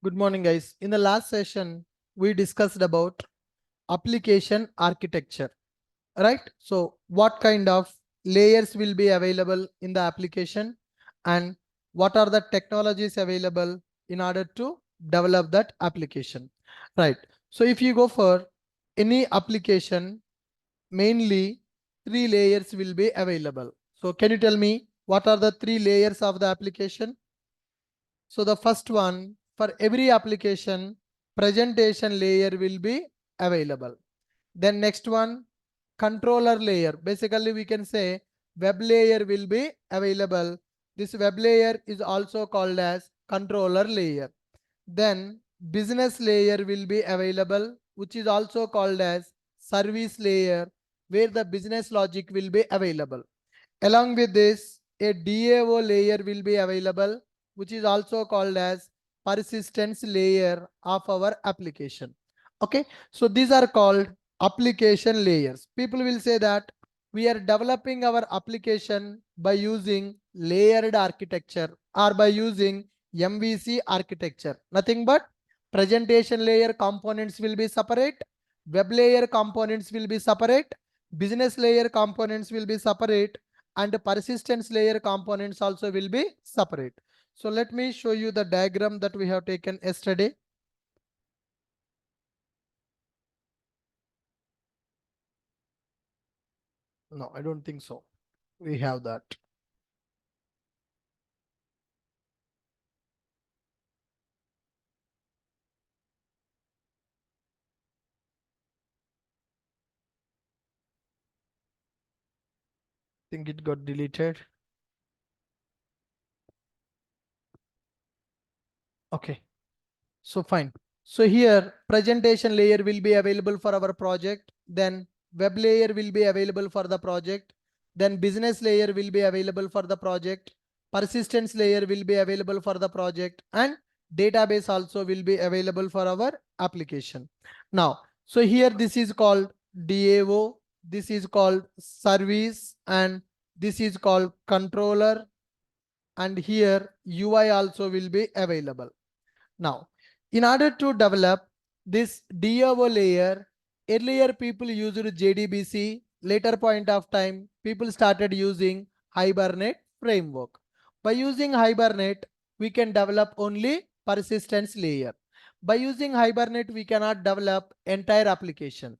Good morning, guys. In the last session, we discussed about application architecture, right? So what kind of layers will be available in the application and what are the technologies available in order to develop that application, right? So if you go for any application, mainly three layers will be available. So can you tell me what are the three layers of the application? So the first one, for every application, presentation layer will be available. Then next one, controller layer. Basically, we can say web layer will be available. This web layer is also called as controller layer. Then business layer will be available, which is also called as service layer, where the business logic will be available. Along with this, a DAO layer will be available, which is also called as persistence layer of our application. Okay, so these are called application layers. People will say that we are developing our application by using layered architecture or by using MVC architecture. Nothing but presentation layer components will be separate, web layer components will be separate, business layer components will be separate, and the persistence layer components also will be separate. So let me show you the diagram that we have taken yesterday. No, I don't think so. We have that. I think it got deleted. Okay, so fine. So here presentation layer will be available for our project. Then web layer will be available for the project. Then business layer will be available for the project. Persistence layer will be available for the project, and database also will be available for our application. Now, so here this is called DAO, this is called service, and this is called controller, and here UI also will be available. Now, in order to develop this DAO layer, earlier people used JDBC. Later point of time, people started using Hibernate framework. By using Hibernate, we can develop only persistence layer. By using Hibernate, we cannot develop entire application.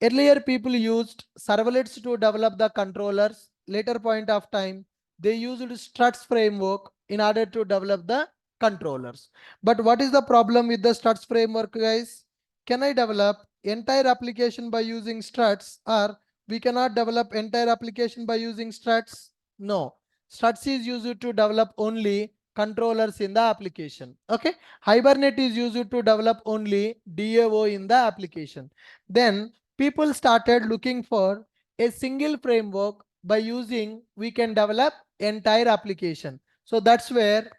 Earlier, people used servlets to develop the controllers. Later point of time, they used struts framework in order to develop the controllers. But what is the problem with the struts framework, guys? Can I develop entire application by using struts, or we cannot develop entire application by using struts? No. Struts is used to develop only controllers in the application. Okay. Hibernate is used to develop only DAO in the application. Then people started looking for a single framework by using we can develop entire application. So that's where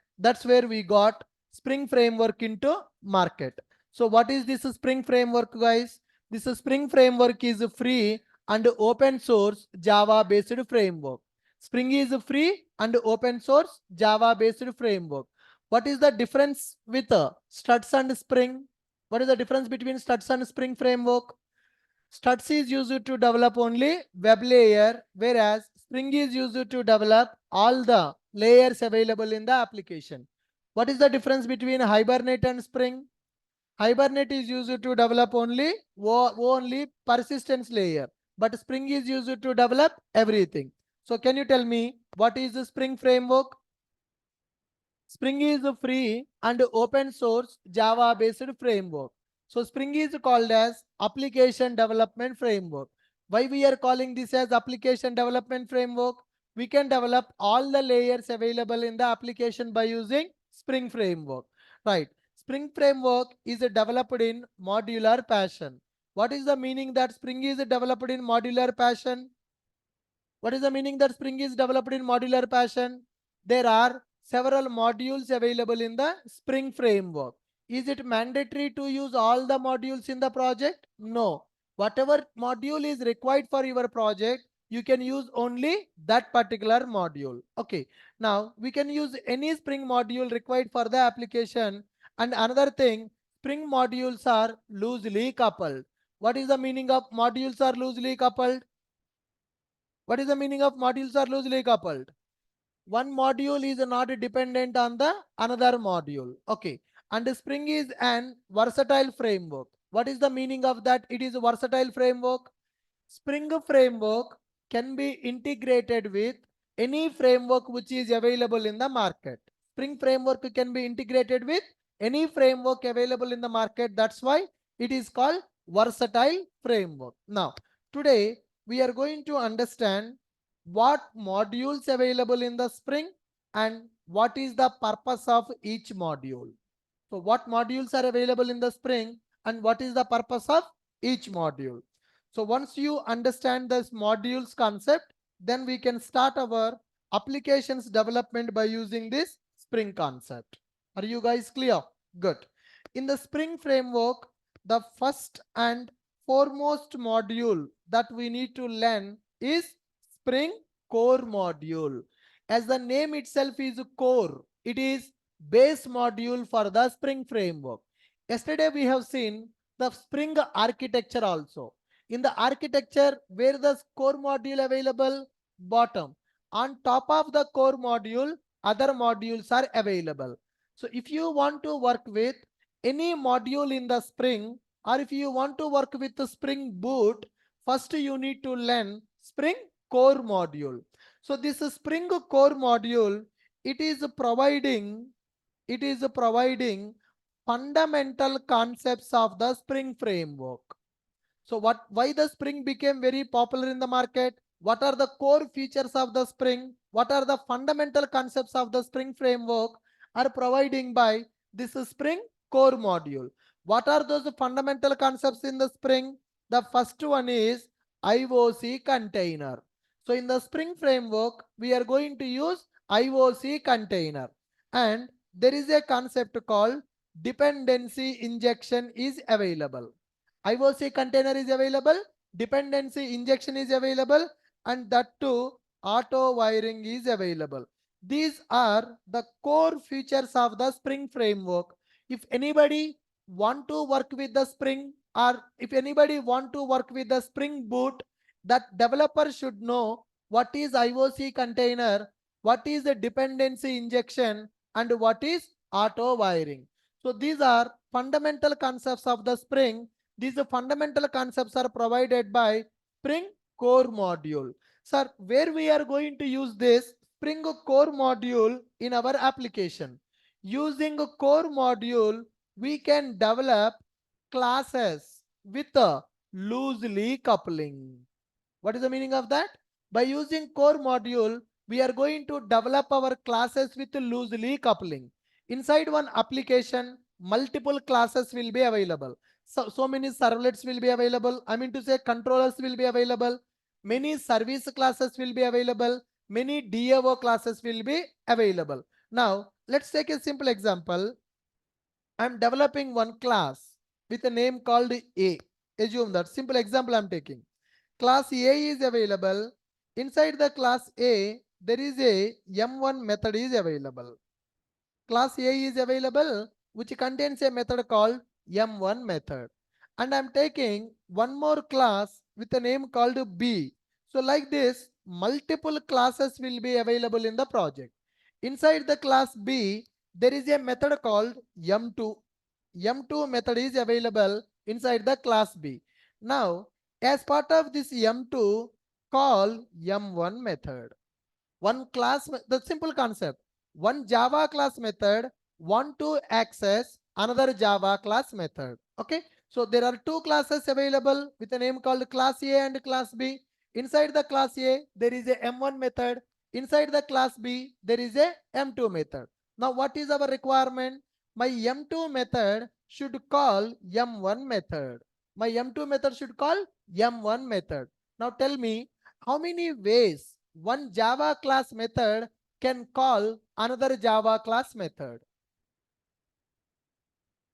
we got Spring framework into market. So what is this Spring framework, guys? This Spring framework is free and open source Java based framework. Spring is free and open source Java based framework. What is the difference with Struts and Spring? What is the difference between Struts and Spring framework? Struts is used to develop only web layer, whereas Spring is used to develop all the layers available in the application. What is the difference between Hibernate and Spring? Hibernate is used to develop only persistence layer, but Spring is used to develop everything. So can you tell me what is the Spring framework? Spring is a free and open source Java based framework. So Spring is called as application development framework. Why we are calling this as application development framework? We can develop all the layers available in the application by using Spring framework, right? Spring framework is developed in modular fashion. What is the meaning that Spring is developed in modular fashion? What is the meaning that Spring is developed in modular fashion? There are several modules available in the Spring framework. Is it mandatory to use all the modules in the project? No. Whatever module is required for your project, you can use only that particular module. Okay. Now, we can use any Spring module required for the application, And another thing, Spring modules are loosely coupled. What is the meaning of modules are loosely coupled? What is the meaning of modules are loosely coupled? One module is not dependent on the another module. Okay. And Spring is an versatile framework. What is the meaning of that? It is a versatile framework. Spring framework can be integrated with any framework which is available in the market. Spring framework can be integrated with any framework available in the market. That's why it is called versatile framework. Now, today we are going to understand what modules available in the Spring and what is the purpose of each module. So what modules are available in the Spring and what is the purpose of each module. So once you understand this modules concept, then we can start our applications development by using this Spring concept. Are you guys clear? Good. In the Spring framework, the first and foremost module that we need to learn is Spring core module. As the name itself is core, it is base module for the Spring framework. Yesterday we have seen the Spring architecture also. In the architecture, where the core module available? Bottom. On top of the core module, other modules are available. So if you want to work with any module in the Spring, or if you want to work with the Spring Boot, first you need to learn Spring core module. So this Spring core module, it is providing fundamental concepts of the Spring framework. So why the Spring became very popular in the market? What are the core features of the Spring? What are the fundamental concepts of the Spring framework are providing by this Spring core module? What are those fundamental concepts in the Spring? The first one is IOC container. So in the Spring framework, we are going to use IOC container. And there is a concept called dependency injection is available. IOC container is available, dependency injection is available, and that too auto wiring is available. These are the core features of the Spring framework. If anybody want to work with the Spring, or if anybody want to work with the Spring Boot, that developer should know what is IOC container, what is the dependency injection, and what is auto wiring. So these are fundamental concepts of the Spring. These fundamental concepts are provided by Spring core module. Sir, where we are going to use this Spring core module in our application? Using a core module, we can develop classes with a loosely coupling. What is the meaning of that? By using core module, we are going to develop our classes with loosely coupling. Inside one application, multiple classes will be available. So many servlets will be available. I mean to say controllers will be available. Many service classes will be available. Many DAO classes will be available. Now, let's take a simple example. I'm developing one class with a name called A. Assume that simple example I'm taking. Class A is available. Inside the class A, there is a M1 method is available. Class A is available, which contains a method called M1 method. And I'm taking one more class with a name called B. So like this, multiple classes will be available in the project. Inside the class B, there is a method called M2. M2 method is available inside the class B. Now, as part of this M2, call M1 method. One class, the simple concept. One Java class method want to access another Java class method. Okay. So there are two classes available with a name called class A and class B. Inside the class A, there is a M1 method. Inside the class B, there is a M2 method. Now what is our requirement? My M2 method should call M1 method. My M2 method should call M1 method. Now tell me, how many ways one Java class method can call another Java class method?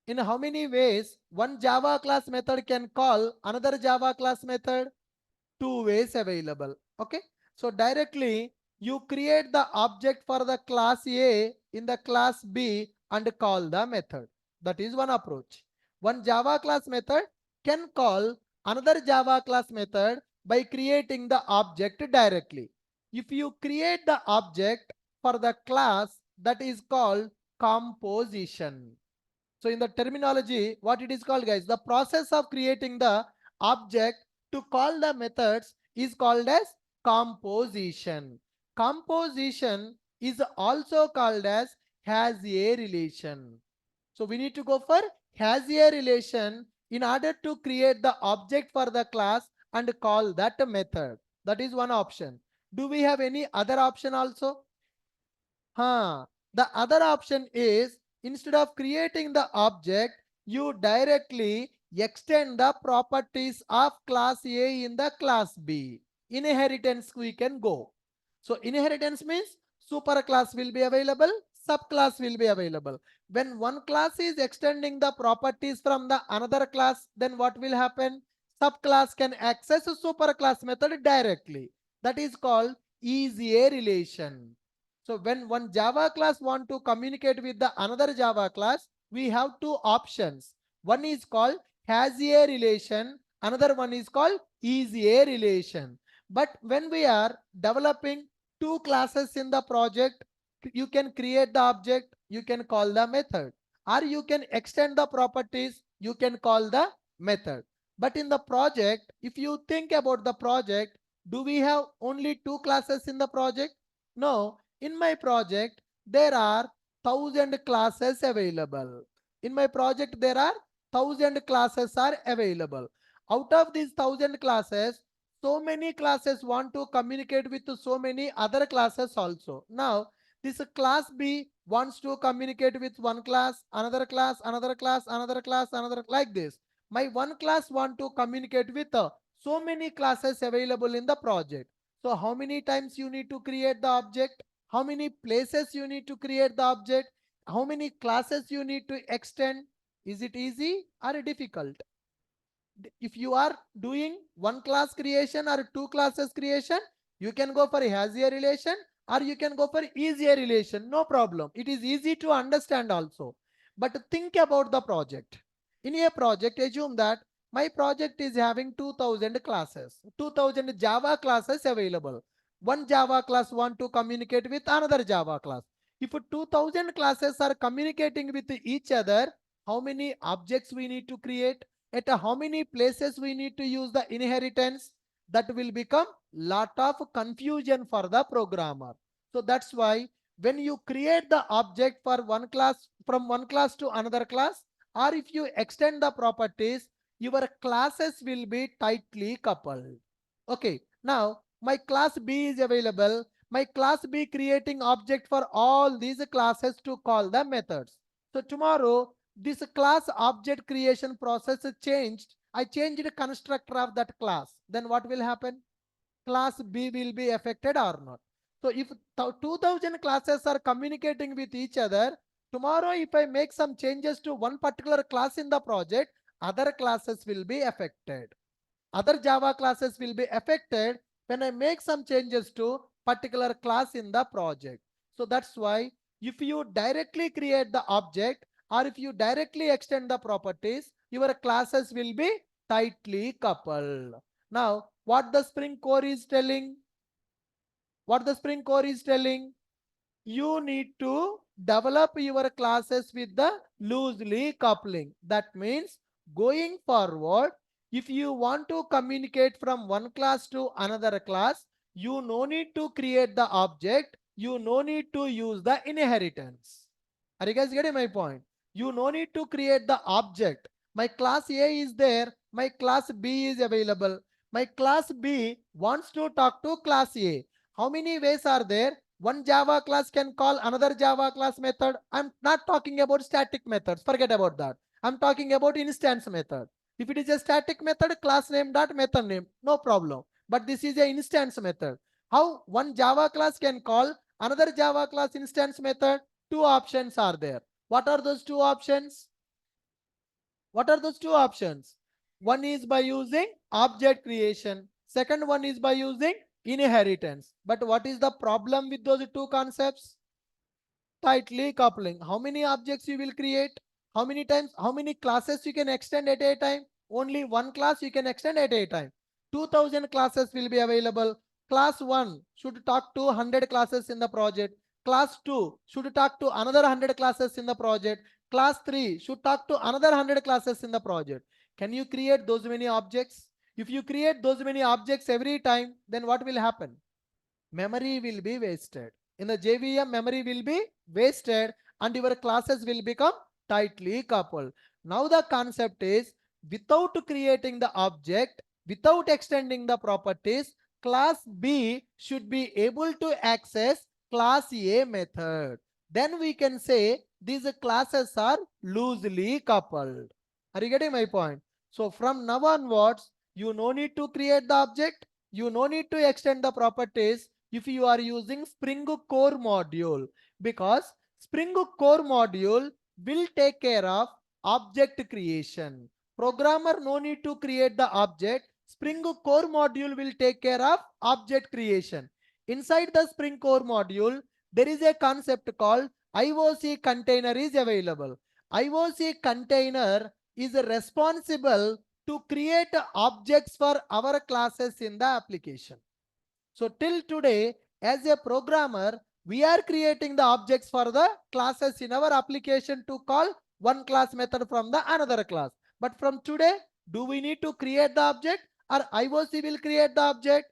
In how many ways one Java class method can call another Java class method? Two ways available. Okay. So directly you create the object for the class A in the class B and call the method. That is one approach. One Java class method can call another Java class method by creating the object directly. If you create the object for the class, that is called composition. So in the terminology, what it is called, guys, the process of creating the object to call the methods is called as composition. Composition is also called as has a relation. So we need to go for has a relation in order to create the object for the class and call that method. That is one option. Do we have any other option also? The other option is, instead of creating the object, you directly extend the properties of class A in the class B. Inheritance we can go. So inheritance means superclass will be available, subclass will be available. When one class is extending the properties from the another class, then what will happen? Subclass can access a superclass method directly. That is called easier relation. So when one Java class want to communicate with the another Java class, we have two options. One is called has a relation, another one is called is a relation. But when we are developing two classes in the project, you can create the object, you can call the method, or you can extend the properties, you can call the method. But in the project, if you think about the project, do we have only two classes in the project? No, in my project, there are 1,000 classes available. In my project, there are 1,000 classes are available. Out of these 1,000 classes, so many classes want to communicate with so many other classes also. Now, this class B wants to communicate with one class, another class, another class, another class, another, like this. My one class want to communicate with so many classes available in the project. So how many times you need to create the object? How many places you need to create the object? How many classes you need to extend? Is it easy or difficult? If you are doing one class creation or two classes creation, you can go for hazier relation or you can go for easier relation. No problem. It is easy to understand also. But think about the project. In a project, assume that my project is having 2,000 classes, 2,000 Java classes available. One Java class want to communicate with another Java class. If 2,000 classes are communicating with each other, how many objects we need to create? At how many places we need to use the inheritance? That will become lot of confusion for the programmer. So that's why when you create the object for one class, from one class to another class, or if you extend the properties, your classes will be tightly coupled. Okay, now my class B is available. My class B creating object for all these classes to call the methods. So tomorrow this class object creation process is changed. I changed the constructor of that class. Then what will happen? Class B will be affected or not? So if 2,000 classes are communicating with each other, tomorrow if I make some changes to one particular class in the project, other classes will be affected. Other Java classes will be affected when I make some changes to particular class in the project. So that's why if you directly create the object or if you directly extend the properties, your classes will be tightly coupled. Now, what the Spring Core is telling? What the Spring Core is telling? You need to develop your classes with the loosely coupling. That means going forward, if you want to communicate from one class to another class, you no need to create the object, you no need to use the inheritance. Are you guys getting my point? You no need to create the object. My class A is there, my class B is available. My class B wants to talk to class A. How many ways are there? One Java class can call another Java class method. I'm not talking about static methods. Forget about that. I'm talking about instance method. If it is a static method, class name dot method name, no problem. But this is an instance method. How one Java class can call another Java class instance method? Two options are there. What are those two options? What are those two options? One is by using object creation. Second one is by using inheritance. But what is the problem with those two concepts? Tightly coupling. How many objects you will create? How many times, how many classes you can extend at a time? Only one class you can extend at a time. 2000 classes will be available. Class 1 should talk to 100 classes in the project. Class 2 should talk to another 100 classes in the project. Class 3 should talk to another 100 classes in the project. Can you create those many objects? If you create those many objects every time, then what will happen? Memory will be wasted. In the JVM, memory will be wasted and your classes will become tightly coupled. Now the concept is, without creating the object, without extending the properties, class B should be able to access class A method. Then we can say these classes are loosely coupled. Are you getting my point? So from now onwards, you no need to create the object, you no need to extend the properties if you are using Spring Core module, because Spring Core module will take care of object creation. Programmer no need to create the object. Spring Core module will take care of object creation. Inside the Spring Core module, there is a concept called IOC container is available. IOC container is responsible to create objects for our classes in the application. So till today, as a programmer, we are creating the objects for the classes in our application to call one class method from the another class. But from today, do we need to create the object or IOC will create the object?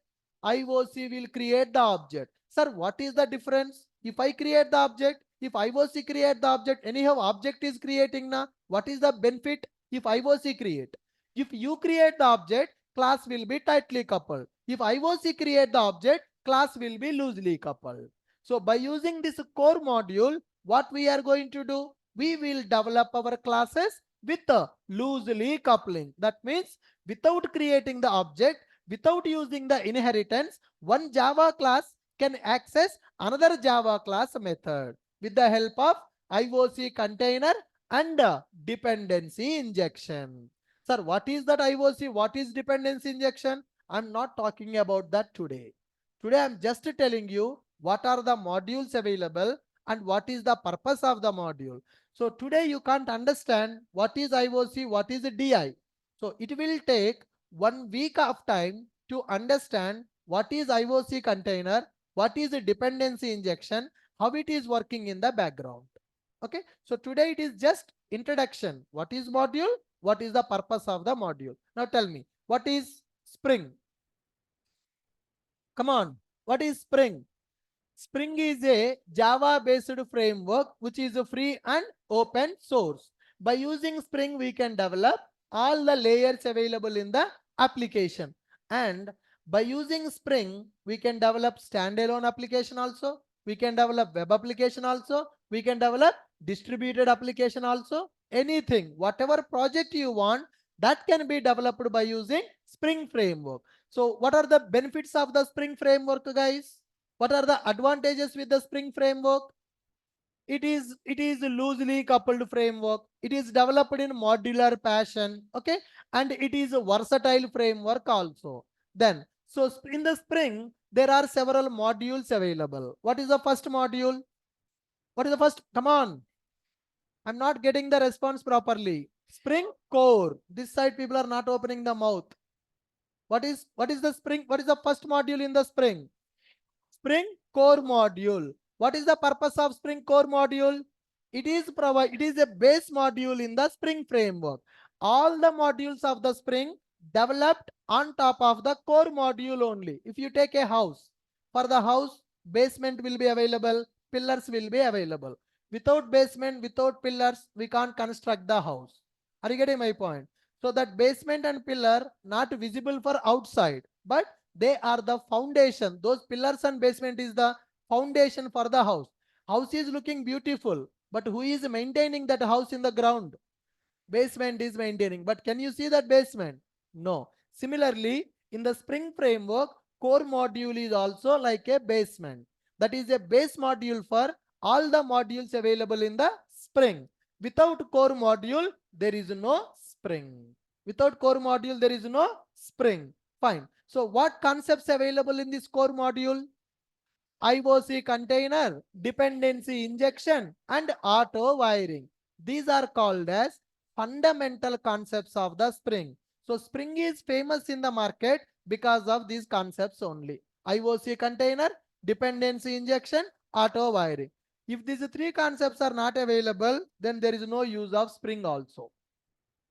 IOC will create the object. Sir, what is the difference? If I create the object, if IOC create the object, anyhow object is creating now. What is the benefit if IOC create? If you create the object, class will be tightly coupled. If IOC create the object, class will be loosely coupled. So by using this core module, what we are going to do? We will develop our classes with a loosely coupling. That means without creating the object, without using the inheritance, one Java class can access another Java class method with the help of IOC container and dependency injection. Sir, what is that IOC? What is dependency injection? I'm not talking about that today. Today, I'm just telling you what are the modules available and what is the purpose of the module. So today you can't understand what is IOC, what is DI. So it will take 1 week of time to understand what is IOC container, what is a dependency injection, how it is working in the background. Okay, so today it is just introduction. What is module? What is the purpose of the module? Now tell me, what is Spring? Come on, what is Spring? Spring is a Java-based framework which is free and open source. By using Spring, we can develop all the layers available in the application. And by using Spring, we can develop standalone application also. We can develop web application also. We can develop distributed application also. Anything, whatever project you want, that can be developed by using Spring framework. So what are the benefits of the Spring framework, guys? What are the advantages with the Spring framework? It is loosely coupled framework. It is developed in modular fashion. Okay, and it is a versatile framework also. Then, so in the Spring, there are several modules available. What is the first module? What is the first? Come on, I'm not getting the response properly. Spring Core. This side people are not opening the mouth. What is the Spring? What is the first module in the Spring? Spring Core module. What is the purpose of Spring Core module? It is a base module in the Spring framework. All the modules of the Spring developed on top of the core module only. If you take a house, for the house, basement will be available, pillars will be available. Without basement, without pillars, we can't construct the house. Are you getting my point? So that basement and pillar not visible for outside, but they are the foundation. Those pillars and basement is the foundation for the house. House is looking beautiful, but who is maintaining that house in the ground? Basement is maintaining. But can you see that basement? No. Similarly, in the Spring framework, core module is also like a basement. That is a base module for all the modules available in the Spring. Without core module, there is no Spring. Without core module, there is no Spring. Fine. So what concepts available in this core module? IOC container, dependency injection, and auto wiring. These are called as fundamental concepts of the Spring. So Spring is famous in the market because of these concepts only. IOC container, dependency injection, auto wiring. If these three concepts are not available, then there is no use of Spring also.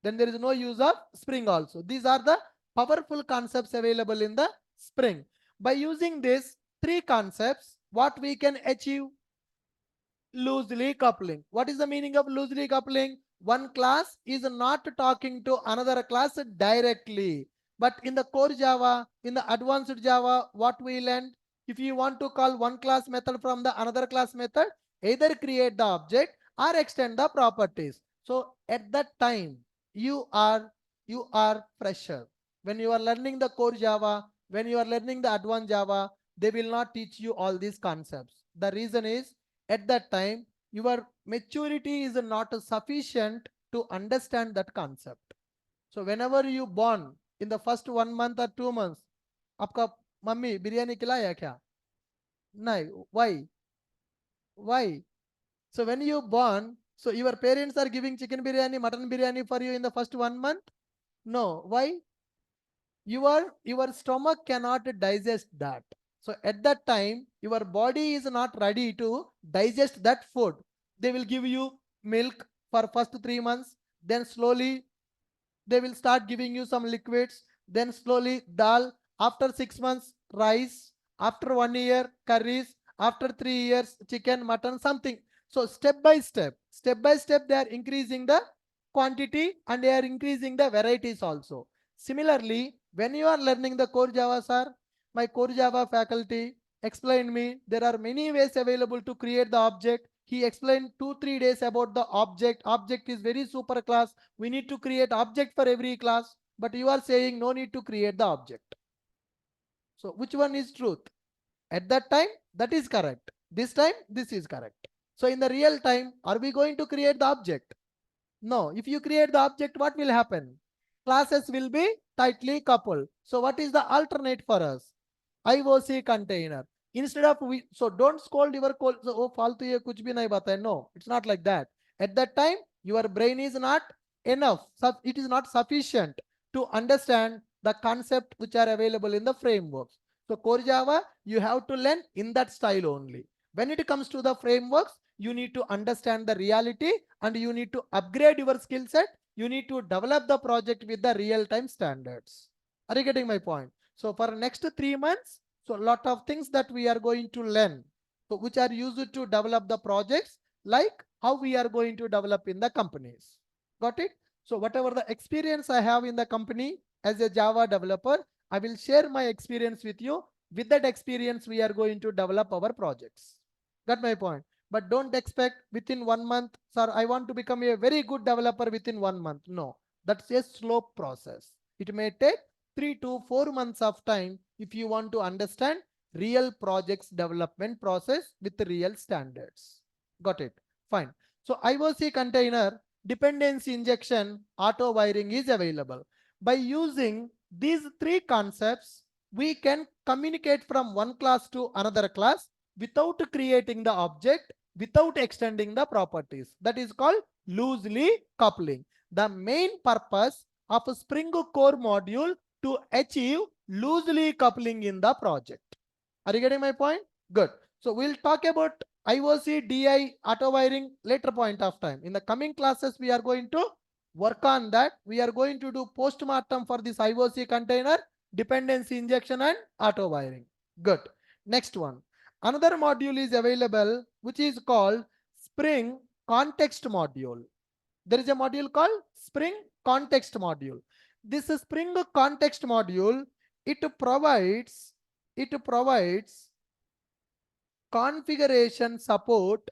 These are the powerful concepts available in the Spring. By using these three concepts, what we can achieve? Loosely coupling. What is the meaning of loosely coupling? One class is not talking to another class directly. But in the core Java, in the advanced Java, what we learned? If you want to call one class method from the another class method, either create the object or extend the properties. So at that time, you are fresher. When you are learning the core Java, when you are learning the advanced Java, they will not teach you all these concepts. The reason is, at that time your maturity is not sufficient to understand that concept. So whenever you born in the first 1 month or 2 months, आपका mummy biryani खिलाया क्या? नहीं. Why? So when you born, so your parents are giving chicken biryani, mutton biryani for you in the first 1 month? No. Why? Your stomach cannot digest that. So at that time your body is not ready to digest that food. They will give you milk for first 3 months, then slowly they will start giving you some liquids, then slowly dal, after 6 months rice, after 1 year curries, after 3 years chicken, mutton, something. So step by step they are increasing the quantity and they are increasing the varieties also. Similarly, when you are learning the core Java, sir, my core Java faculty explained me there are many ways available to create the object. He explained 2-3 days about the object. Object is very super class. We need to create object for every class. But you are saying no need to create the object. So which one is truth? At that time, that is correct. This time, this is correct. So in the real time, are we going to create the object? No. If you create the object, what will happen? Classes will be tightly coupled. So what is the alternate for us? IOC container. Instead of so don't scold your code. So, oh, फालतू ये कुछ भी नहीं बताए. No, it's not like that. At that time, your brain is not enough. It is not sufficient to understand the concept which are available in the frameworks. So core Java, you have to learn in that style only. When it comes to the frameworks, you need to understand the reality and you need to upgrade your skill set. You need to develop the project with the real-time standards. Are you getting my point? So for next 3 months, so a lot of things that we are going to learn, so which are used to develop the projects, like how we are going to develop in the companies. Got it? So whatever the experience I have in the company as a Java developer, I will share my experience with you. With that experience, we are going to develop our projects. Got my point? But don't expect within 1 month, sir, I want to become a very good developer within 1 month. No, that's a slow process. It may take 3 to 4 months of time if you want to understand real projects development process with real standards. Got it? Fine. So IOC container, dependency injection, auto wiring is available. By using these three concepts, we can communicate from one class to another class without creating the object, without extending the properties. That is called loosely coupling. The main purpose of a Spring Core module to achieve loosely coupling in the project. Are you getting my point? Good. So we'll talk about IOC, DI, auto wiring later point of time. In the coming classes, we are going to work on that. We are going to do postmortem for this IOC container, dependency injection and auto wiring. Good. Next one. Another module is available, which is called Spring Context Module. There is a module called Spring Context Module. This Spring Context Module, it provides configuration support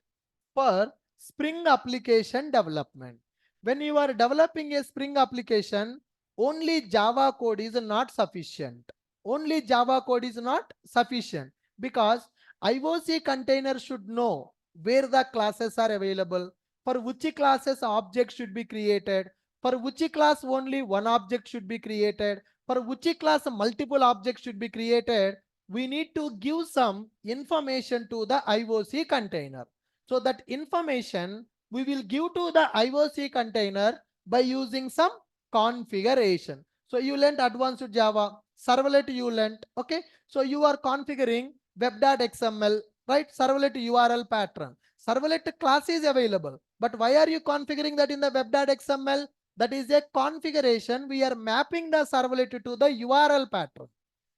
for Spring application development. When you are developing a Spring application, only Java code is not sufficient. Only Java code is not sufficient because IOC container should know where the classes are available, for which classes objects should be created, for which class only one object should be created, for which class multiple objects should be created. We need to give some information to the IOC container. So that information we will give to the IOC container by using some configuration. So you learnt advanced Java, servlet you learnt, okay? So you are configuring web.xml, right? Servlet URL pattern. Servlet class is available, but why are you configuring that in the web.xml? That is a configuration. We are mapping the servlet to the URL pattern.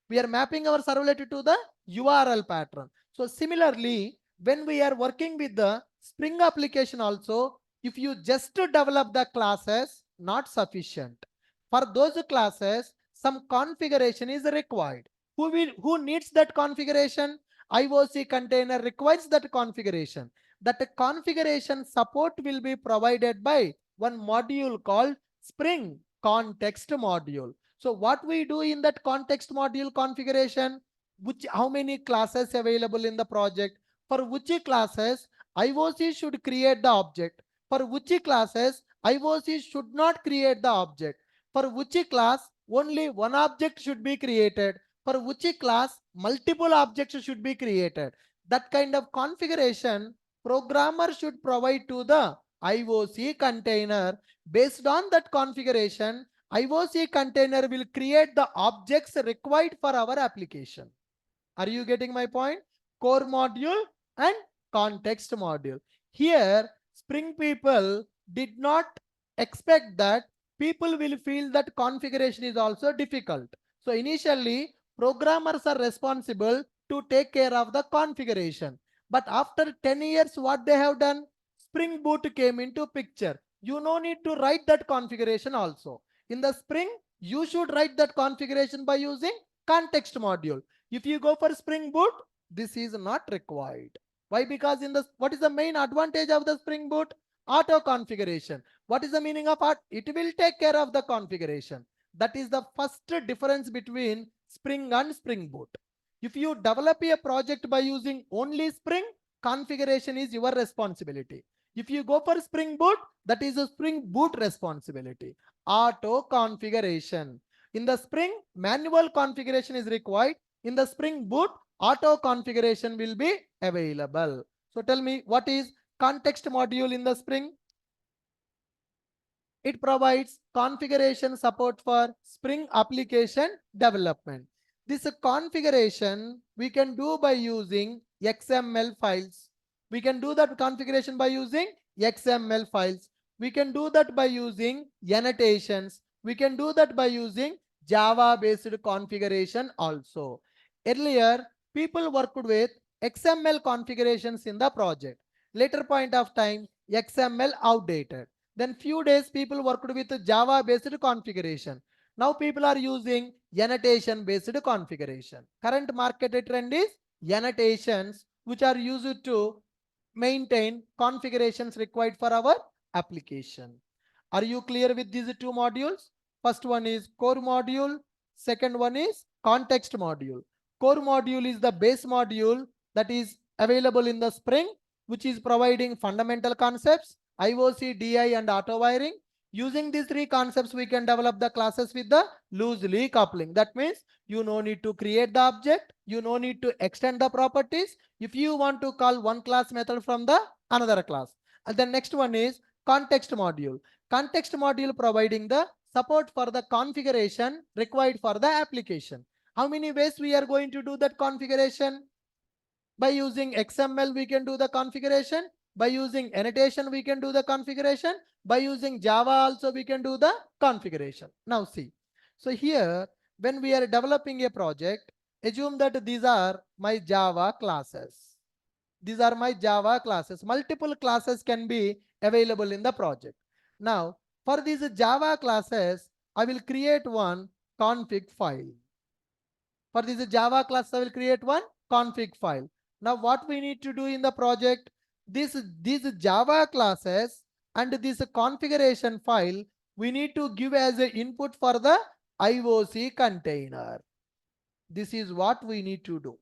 We are mapping our servlet to the URL pattern. So similarly, when we are working with the Spring application also, if you just develop the classes, not sufficient. For those classes, some configuration is required. Who needs that configuration? IOC container requires that configuration. That configuration support will be provided by one module called Spring Context Module. So what we do in that context module configuration, how many classes available in the project, for which classes IOC should create the object, for which classes IOC should not create the object, for which class only one object should be created, for which class multiple objects should be created. That kind of configuration programmer should provide to the IOC container. Based on that configuration, IOC container will create the objects required for our application. Are you getting my point? Core module and context module. Here, Spring people did not expect that people will feel that configuration is also difficult. So initially, programmers are responsible to take care of the configuration. But after 10 years, what they have done? Spring Boot came into picture. You no need to write that configuration also. In the Spring, you should write that configuration by using context module. If you go for Spring Boot, this is not required. Why? Because in the what is the main advantage of the Spring Boot? Auto configuration. What is the meaning of auto? It will take care of the configuration. That is the first difference between Spring and Spring Boot. If you develop a project by using only Spring, configuration is your responsibility. If you go for Spring Boot, that is a Spring Boot responsibility. Auto configuration. In the Spring, manual configuration is required. In the Spring Boot, auto configuration will be available. So tell me, what is context module in the Spring? It provides configuration support for Spring application development. This configuration we can do by using XML files. We can do that configuration by using XML files. We can do that by using annotations. We can do that by using Java based configuration also. Earlier, people worked with XML configurations in the project. Later point of time, XML outdated. Then few days people worked with Java based configuration. Now people are using annotation based configuration. Current market trend is annotations, which are used to maintain configurations required for our application. Are you clear with these two modules? First one is core module. Second one is context module. Core module is the base module that is available in the Spring, which is providing fundamental concepts, IOC, DI, and auto wiring. Using these three concepts, we can develop the classes with the loosely coupling. That means you no need to create the object. You no need to extend the properties. If you want to call one class method from the another class. And the next one is context module. Context module providing the support for the configuration required for the application. How many ways we are going to do that configuration? By using XML, we can do the configuration. By using annotation, we can do the configuration. By using Java also, we can do the configuration. Now see. So here, when we are developing a project, assume that these are my Java classes. These are my Java classes. Multiple classes can be available in the project. Now, for these Java classes, I will create one config file. For this Java class, I will create one config file. Now what we need to do in the project, these Java classes and this configuration file, we need to give as an input for the IOC container. This is what we need to do.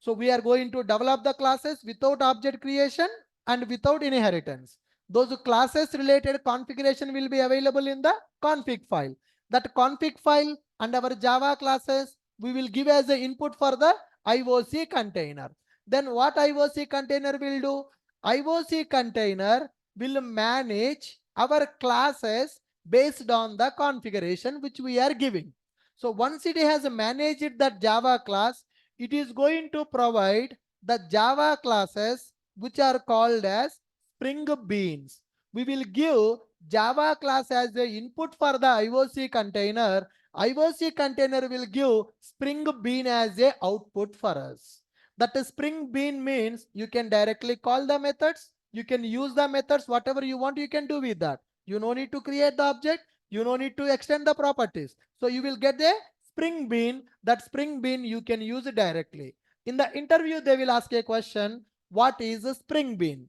So we are going to develop the classes without object creation and without inheritance. Those classes related configuration will be available in the config file. That config file and our Java classes we will give as an input for the IOC container. Then what IOC container will do? IOC container will manage our classes based on the configuration which we are giving. So once it has managed that Java class, it is going to provide the Java classes which are called as Spring Beans. We will give Java class as the input for the IOC container. IOC container will give Spring Bean as a output for us. That Spring Bean means you can directly call the methods. You can use the methods, whatever you want, you can do with that. You no need to create the object. You no need to extend the properties. So you will get a Spring Bean. That Spring Bean you can use it directly. In the interview, they will ask a question, what is a Spring Bean?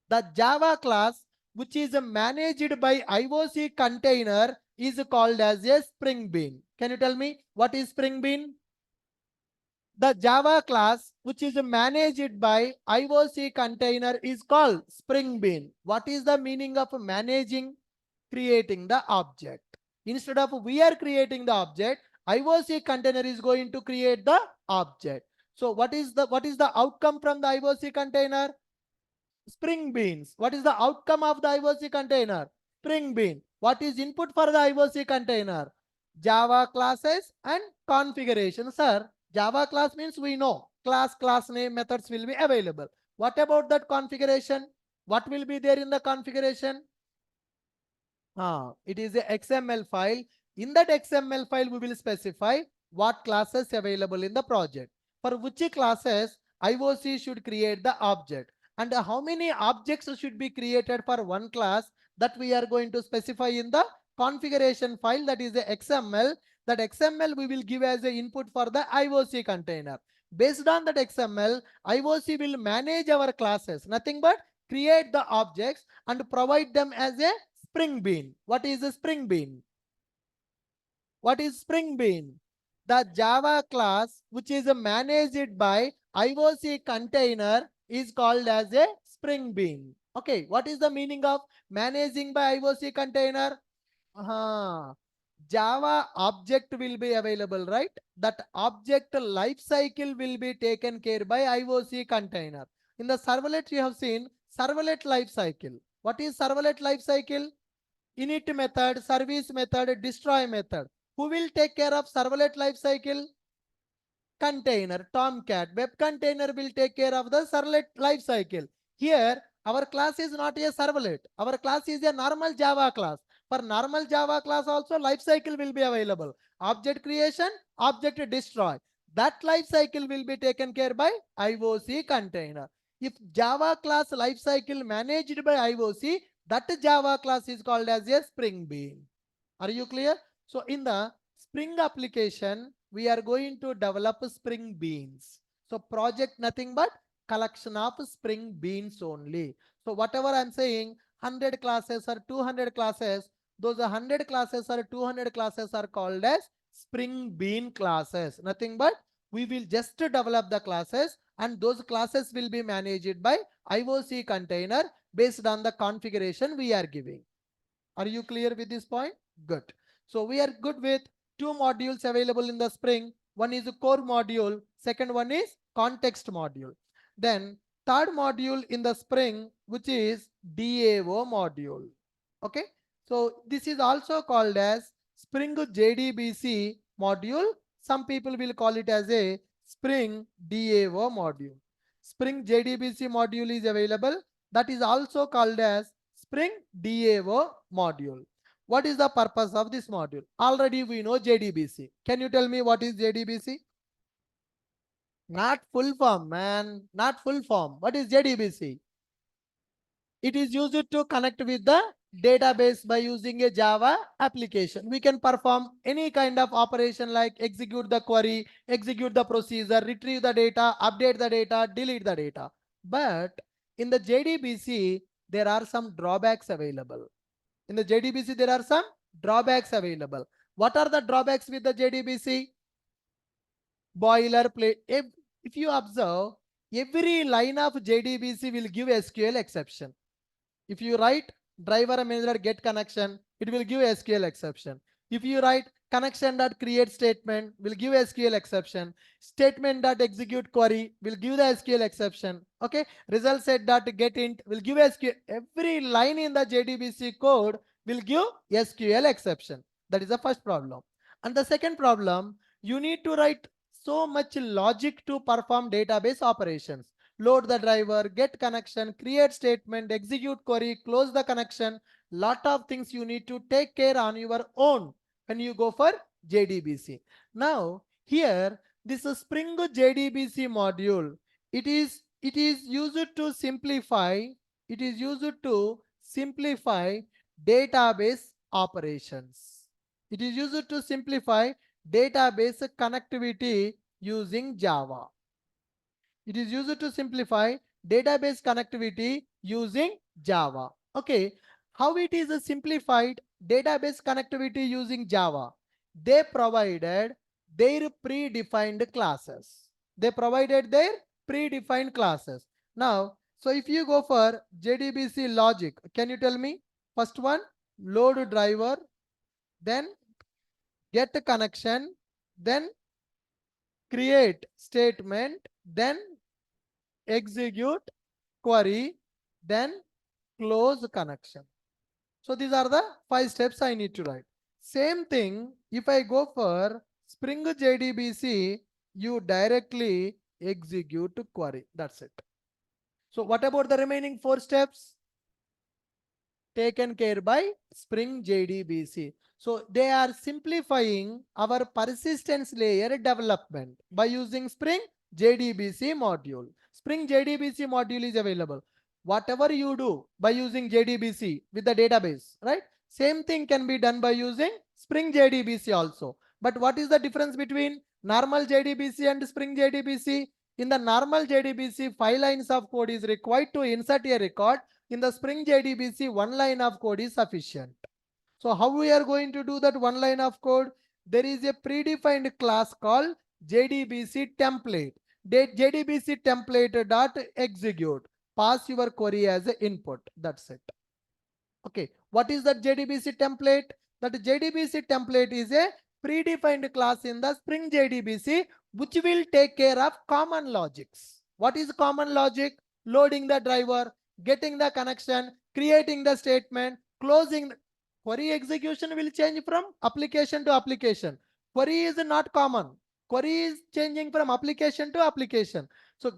The Java class which is managed by IOC container is called as a Spring Bean. Can you tell me what is Spring Bean? The Java class which is managed by IOC container is called Spring Bean. What is the meaning of managing? Creating the object. Instead of we are creating the object, IOC container is going to create the object. So what is the outcome from the IOC container? Spring beans. What is the outcome of the IOC container? Spring bean. What is input for the IOC container? Java classes and configuration. Sir, Java class means we know class name methods will be available. What about that configuration? What will be there in the configuration? It is a XML file. In that XML file, we will specify what classes available in the project. For which classes IOC should create the object, and how many objects should be created for one class, that we are going to specify in the configuration file, that is the XML. That XML we will give as the input for the IOC container. Based on that XML, IOC will manage our classes, nothing but create the objects and provide them as a Spring Bean. What is a Spring Bean? What is Spring Bean? The Java class which is managed by IOC container is called as a Spring Bean. Okay, what is the meaning of managing by IOC container? Java object will be available, right? That object lifecycle will be taken care by IOC container. In the servlet, you have seen servlet lifecycle. What is servlet lifecycle? Init method, service method, destroy method. Who will take care of servlet lifecycle? Container, Tomcat. Web container will take care of the servlet lifecycle. Here, our class is not a servlet. Our class is a normal Java class. For normal Java class also, lifecycle will be available. Object creation, object destroy. That lifecycle will be taken care by IOC container. If Java class lifecycle managed by IOC, that Java class is called as a Spring Bean. Are you clear? So in the Spring application, we are going to develop Spring Beans. So project nothing but collection of Spring Beans only. So whatever I'm saying, 100 classes or 200 classes, those 100 classes or 200 classes are called as Spring Bean classes. Nothing but we will just develop the classes, and those classes will be managed by IOC container based on the configuration we are giving. Are you clear with this point? Good. So we are good with two modules available in the Spring. One is a core module. Second one is context module. Then third module in the Spring, which is DAO module. Okay. So this is also called as Spring JDBC module. Some people will call it as a Spring DAO module. Spring JDBC module is available. That is also called as Spring DAO module. What is the purpose of this module? Already we know JDBC. Can you tell me what is JDBC? Not full form, man. Not full form. What is JDBC? It is used to connect with the database by using a Java application. We can perform any kind of operation like execute the query, execute the procedure, retrieve the data, update the data, delete the data. But in the JDBC, there are some drawbacks available. In the JDBC, there are some drawbacks available. What are the drawbacks with the JDBC? Boilerplate. If you observe, every line of JDBC will give SQL exception. If you write driver manager get connection, it will give SQL exception. If you write connection.create statement will give SQL exception. Statement.execute query will give the SQL exception. Okay. Result set.get int will give SQL. Every line in the JDBC code will give SQL exception. That is the first problem. And the second problem, you need to write so much logic to perform database operations. Load the driver, get connection, create statement, execute query, close the connection. Lot of things you need to take care on your own when you go for JDBC. Now here this Spring JDBC module, it is used to simplify database operations. It is used to simplify database connectivity using Java. It is used to simplify database connectivity using Java. Okay, how it is a simplified database connectivity using Java? They provided their predefined classes. They provided their predefined classes. Now, so if you go for JDBC logic, can you tell me? First one, load driver, then get connection, then create statement, then execute query, then close connection. So these are the 5 steps I need to write. Same thing, if I go for Spring JDBC, you directly execute query. That's it. So what about the remaining 4 steps? Taken care by Spring JDBC. So they are simplifying our persistence layer development by using Spring JDBC module. Spring JDBC module is available. Whatever you do by using JDBC with the database, right? Same thing can be done by using Spring JDBC also. But what is the difference between normal JDBC and Spring JDBC? In the normal JDBC, 5 lines of code is required to insert a record. In the Spring JDBC, 1 line of code is sufficient. So how we are going to do that 1 line of code? There is a predefined class called JDBC template. JDBC template dot execute. Pass your query as an input. That's it. Okay. What is that JDBC template? That JDBC template is a predefined class in the Spring JDBC which will take care of common logics. What is common logic? Loading the driver, getting the connection, creating the statement, closing. Query execution will change from application to application. Query is not common. Query is changing from application to application. So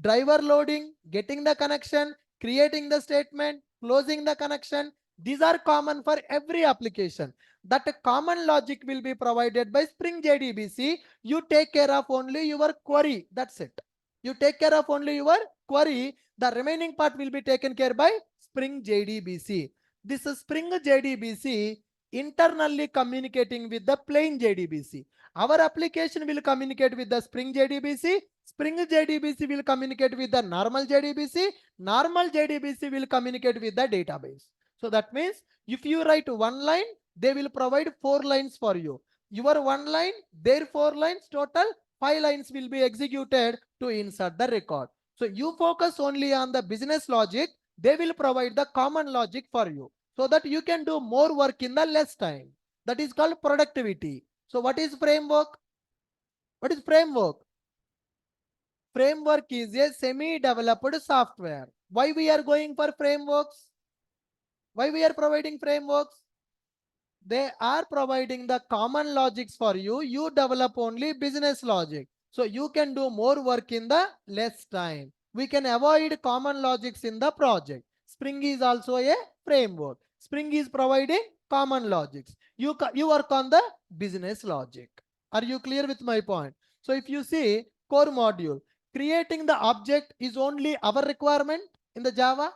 driver loading, getting the connection, creating the statement, closing the connection, these are common for every application. That common logic will be provided by Spring JDBC. You take care of only your query. That's it. You take care of only your query. The remaining part will be taken care by Spring JDBC. This is Spring JDBC internally communicating with the plain JDBC. Our application will communicate with the Spring JDBC. Spring JDBC will communicate with the normal JDBC. Normal JDBC will communicate with the database. So that means if you write 1 line, they will provide 4 lines for you. Your 1 line, their 4 lines, total 5 lines will be executed to insert the record. So you focus only on the business logic. They will provide the common logic for you so that you can do more work in the less time. That is called productivity. So what is framework? What is framework? Framework is a semi-developed software. Why we are going for frameworks? Why we are providing frameworks? They are providing the common logics for you. You develop only business logic. So you can do more work in the less time. We can avoid common logics in the project. Spring is also a framework. Spring is providing common logics. You work on the business logic. Are you clear with my point? So if you see core module, creating the object is only our requirement in the Java.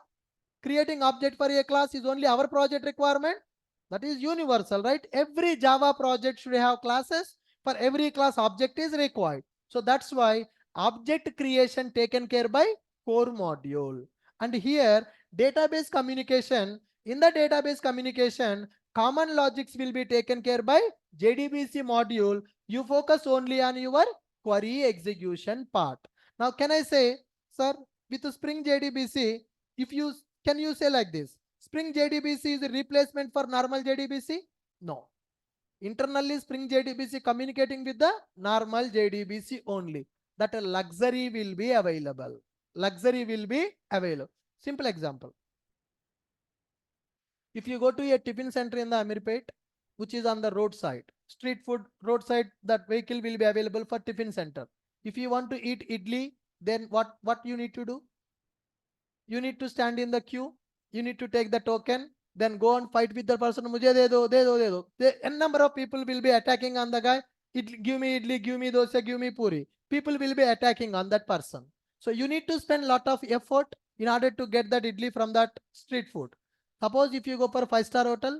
Creating object for a class is only our project requirement. That is universal, right? Every Java project should have classes. For every class, object is required. So that's why object creation taken care by core module. And here database communication, in the database communication, common logics will be taken care by JDBC module. You focus only on your query execution part. Now can I say, sir, with Spring JDBC, if you can you say like this, Spring JDBC is a replacement for normal JDBC? No. Internally, Spring JDBC communicating with the normal JDBC only. That luxury will be available. Luxury will be available. Simple example. If you go to a tiffin center in the Amirpet, which is on the roadside, street food roadside, that vehicle will be available for tiffin center. If you want to eat idli, then what you need to do? You need to stand in the queue. You need to take the token, then go and fight with the person. Mujhe de do, de do, de do. N number of people will be attacking on the guy. Give me idli, give me dosa, give me puri. People will be attacking on that person. So you need to spend a lot of effort in order to get that idli from that street food. Suppose if you go for a 5-star hotel,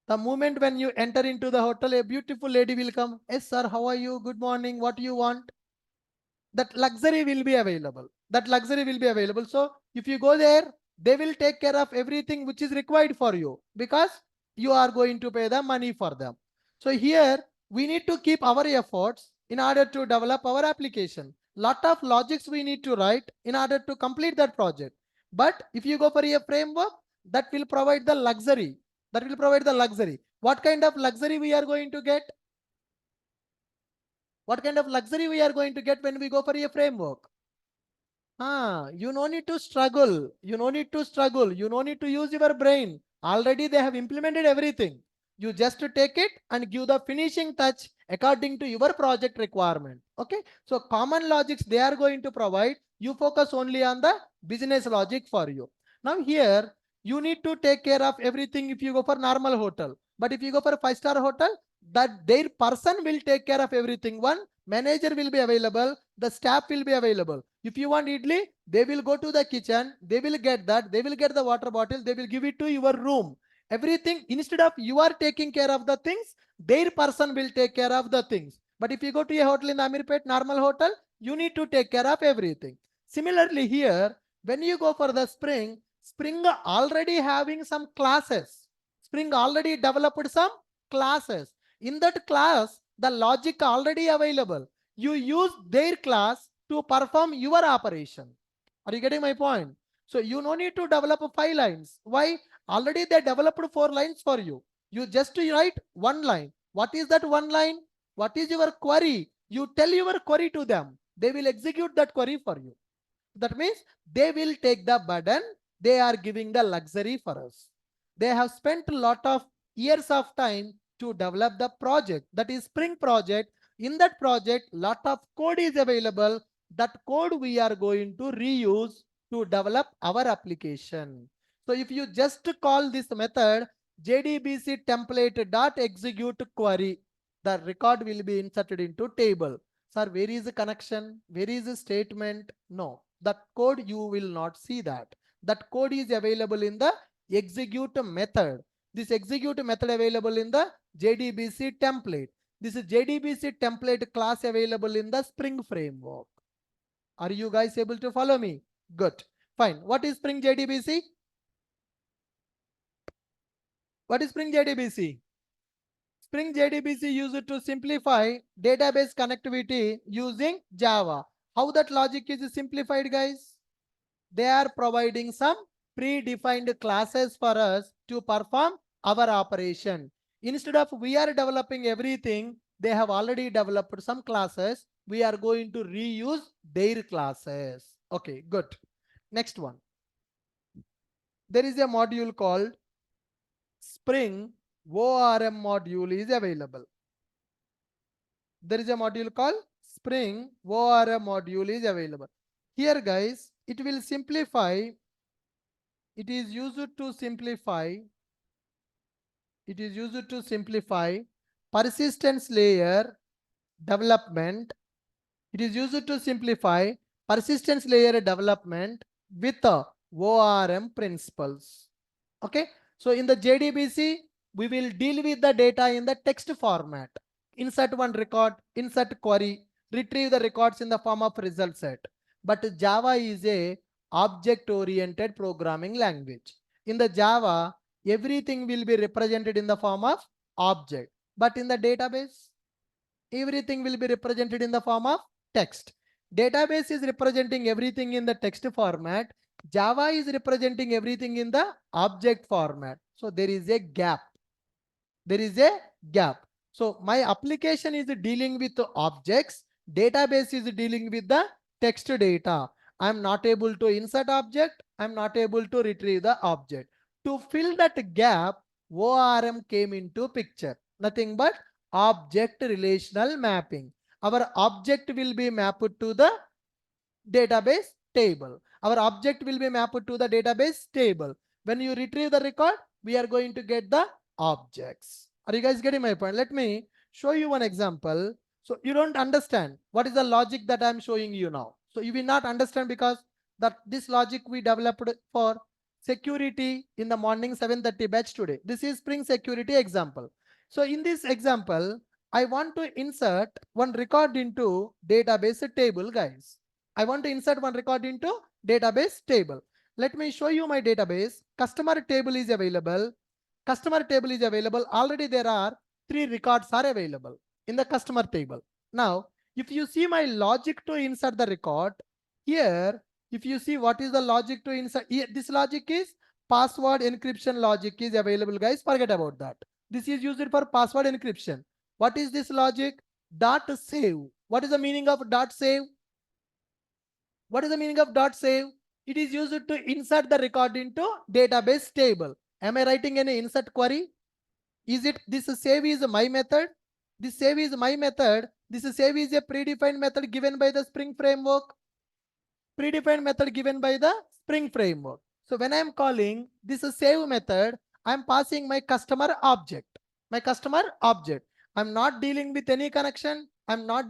the moment when you enter into the hotel, a beautiful lady will come. Yes, sir, how are you? Good morning. What do you want? That luxury will be available. That luxury will be available. So if you go there, they will take care of everything which is required for you because you are going to pay the money for them. So here we need to keep our efforts in order to develop our application. Lot of logics we need to write in order to complete that project. But if you go for a framework, that will provide the luxury. That will provide the luxury. What kind of luxury we are going to get? What kind of luxury we are going to get when we go for a framework? You no need to struggle. You no need to struggle. You no need to use your brain. Already they have implemented everything. You just take it and give the finishing touch according to your project requirement. Okay. So common logics they are going to provide. You focus only on the business logic for you. Now here you need to take care of everything if you go for normal hotel. But if you go for a 5-star hotel, that their person will take care of everything. One manager will be available. The staff will be available. If you want idli, they will go to the kitchen. They will get that. They will get the water bottle. They will give it to your room. Everything, instead of you are taking care of the things, their person will take care of the things. But if you go to a hotel in Amirpet, normal hotel, you need to take care of everything. Similarly here, when you go for the Spring already having some classes. Spring already developed some classes. In that class, the logic already available. You use their class to perform your operation. Are you getting my point? So you no need to develop 5 lines. Why? Already they developed 4 lines for you. You just write 1 line. What is that 1 line? What is your query? You tell your query to them. They will execute that query for you. That means they will take the burden. They are giving the luxury for us. They have spent a lot of years of time to develop the project. That is Spring project. In that project, lot of code is available. That code we are going to reuse to develop our application. So if you just call this method JDBC template dot execute query, the record will be inserted into table. Sir, where is the connection? Where is the statement? No, that code you will not see that. That code is available in the execute method. This execute method available in the JDBC template. This is JDBC template class available in the Spring framework. Are you guys able to follow me? Good. Fine. What is Spring JDBC? What is Spring JDBC? Spring JDBC used to simplify database connectivity using Java. How that logic is simplified, guys? They are providing some predefined classes for us to perform our operation. Instead of we are developing everything, they have already developed some classes. We are going to reuse their classes. Okay, good. Next one. There is a module called Spring ORM module is available. There is a module called Spring ORM module is available. Here, guys, it will simplify. It is used to simplify. It is used to simplify persistence layer development. It is used to simplify persistence layer development with ORM principles. Okay. So in the JDBC, we will deal with the data in the text format. Insert one record, insert query, retrieve the records in the form of result set. But Java is a object-oriented programming language. In the Java, everything will be represented in the form of object. But in the database, everything will be represented in the form of text. Database is representing everything in the text format. Java is representing everything in the object format. So there is a gap. There is a gap. So my application is dealing with the objects. Database is dealing with the text data. I'm not able to insert object. I'm not able to retrieve the object. To fill that gap, ORM came into picture. Nothing but object relational mapping. Our object will be mapped to the database table. Our object will be mapped to the database table. When you retrieve the record, we are going to get the objects. Are you guys getting my point? Let me show you one example. So you don't understand what is the logic that I'm showing you now. So you will not understand because that this logic we developed for security in the morning 7:30 batch today. This is Spring Security example. So in this example, I want to insert one record into database table, guys. I want to insert one record into database table. Let me show you my database. Customer table is available. Customer table is available. Already there are 3 records are available in the customer table. Now, if you see my logic to insert the record, here, if you see what is the logic to insert, here, this logic is password encryption logic is available, guys. Forget about that. This is used for password encryption. What is this logic? Dot save. What is the meaning of dot save? What is the meaning of dot save? It is used to insert the record into database table. Am I writing any insert query? Is it this save is my method? This save is my method. This save is a predefined method given by the Spring framework. Predefined method given by the Spring framework. So when I am calling this save method, I am passing my customer object. My customer object. I'm not dealing with any connection. I'm not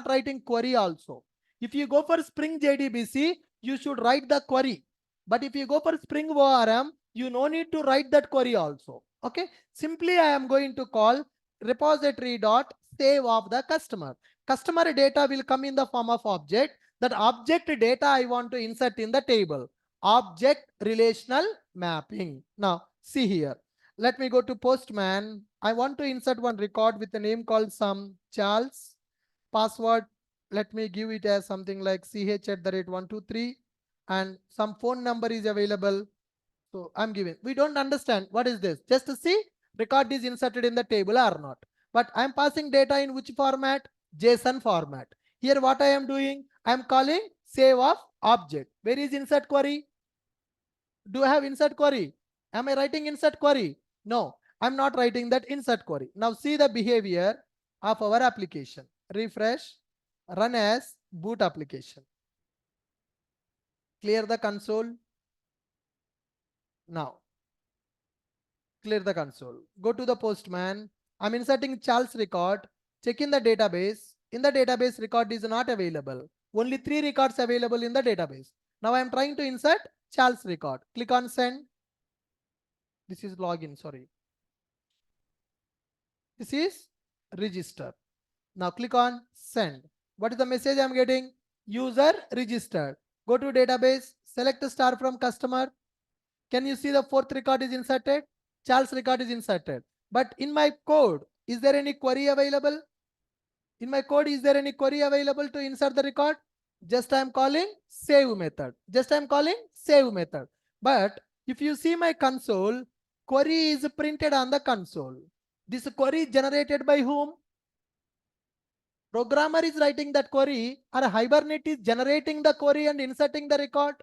writing query also. If you go for Spring JDBC, you should write the query. But if you go for Spring ORM, you no need to write that query also. Okay. Simply I am going to call repository dot save of the customer. Customer data will come in the form of object. That object data I want to insert in the table. Object relational mapping. Now see here. Let me go to Postman. I want to insert one record with a name called some Charles. Password, let me give it as something like ch@123 and some phone number is available. So I'm giving. We don't understand what is this. Just to see record is inserted in the table or not. But I'm passing data in which format? JSON format. Here what I am doing? I'm calling save of object. Where is insert query? Do I have insert query? Am I writing insert query? No, I'm not writing that insert query. Now see the behavior of our application. Refresh, run as boot application. Clear the console. Now, clear the console. Go to the Postman. I'm inserting Charles record. Check in the database. In the database, record is not available. Only 3 records available in the database. Now I'm trying to insert Charles record. Click on send. This is login, sorry. This is register. Now click on send. What is the message I'm getting? User registered. Go to database, select star from customer. Can you see the 4th record is inserted? Charles record is inserted. But in my code, is there any query available? In my code, is there any query available to insert the record? Just I'm calling save method. Just I'm calling save method. But if you see my console, query is printed on the console. This query is generated by whom? Programmer is writing that query or Hibernate is generating the query and inserting the record.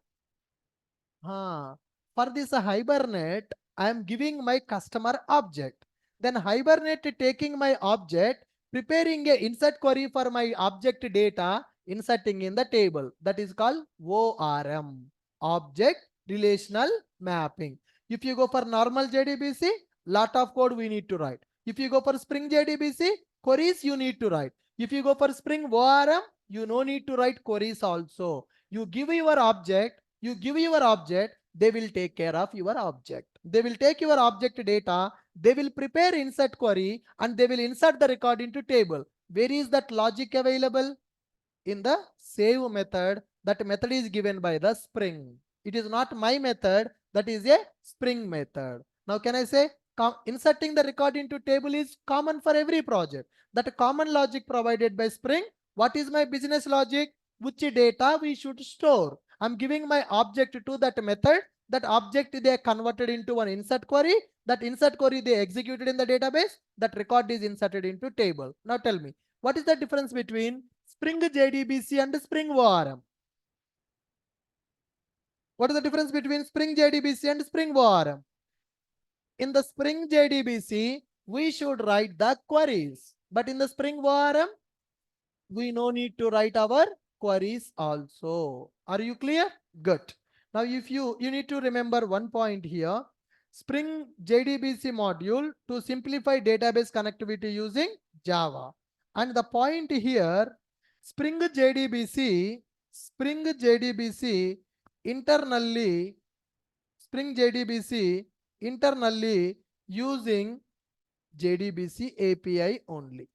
For this Hibernate, I am giving my customer object. Then Hibernate taking my object, preparing a insert query for my object data, inserting in the table. That is called ORM, Object Relational Mapping. If you go for normal JDBC, lot of code we need to write. If you go for Spring JDBC, queries you need to write. If you go for Spring ORM, you no need to write queries also. You give your object, they will take care of your object. They will take your object data, they will prepare insert query and they will insert the record into table. Where is that logic available? In the save method. That method is given by the Spring. It is not my method, that is a Spring method. Now can I say inserting the record into table is common for every project. That common logic provided by Spring. What is my business logic? Which data we should store? I'm giving my object to that method. That object they converted into an insert query. That insert query they executed in the database, that record is inserted into table. Now tell me, what is the difference between Spring JDBC and Spring ORM? What is the difference between Spring JDBC and Spring ORM? In the Spring JDBC, we should write the queries. But in the Spring ORM, we no need to write our queries also. Are you clear? Good. Now, if you need to remember one point here. Spring JDBC module to simplify database connectivity using Java. And the point here, Spring JDBC internally, Spring JDBC internally using JDBC API only.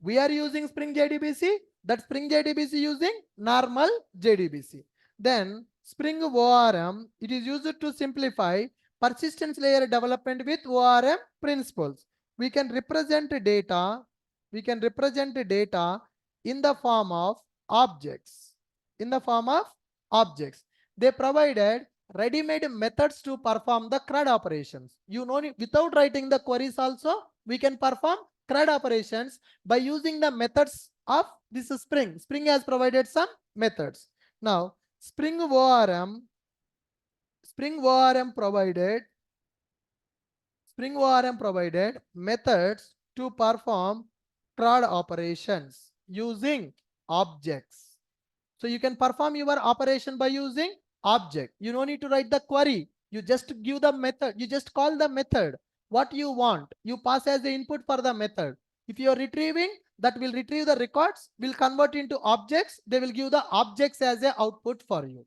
We are using Spring JDBC, that Spring JDBC using normal JDBC. Then Spring ORM, it is used to simplify persistence layer development with ORM principles. We can represent data in the form of objects. They provided ready-made methods to perform the CRUD operations. You know, without writing the queries also, we can perform CRUD operations by using the methods of this Spring. Spring has provided some methods. Now, Spring ORM provided methods to perform CRUD operations using objects. So you can perform your operation by using object. You don't need to write the query. You just give the method. You just call the method. What you want, you pass as the input for the method. If you are retrieving, that will retrieve the records, will convert into objects. They will give the objects as an output for you.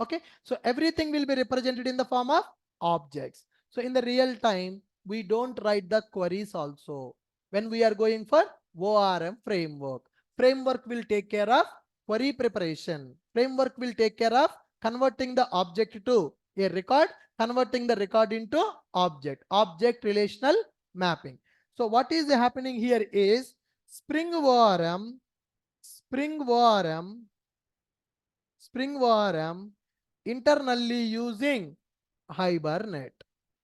Okay, so everything will be represented in the form of objects. So in the real time, we don't write the queries also. When we are going for ORM framework, framework will take care of query preparation. Framework will take care of converting the object to a record, converting the record into object relational mapping. So what is happening here is Spring ORM internally using Hibernate.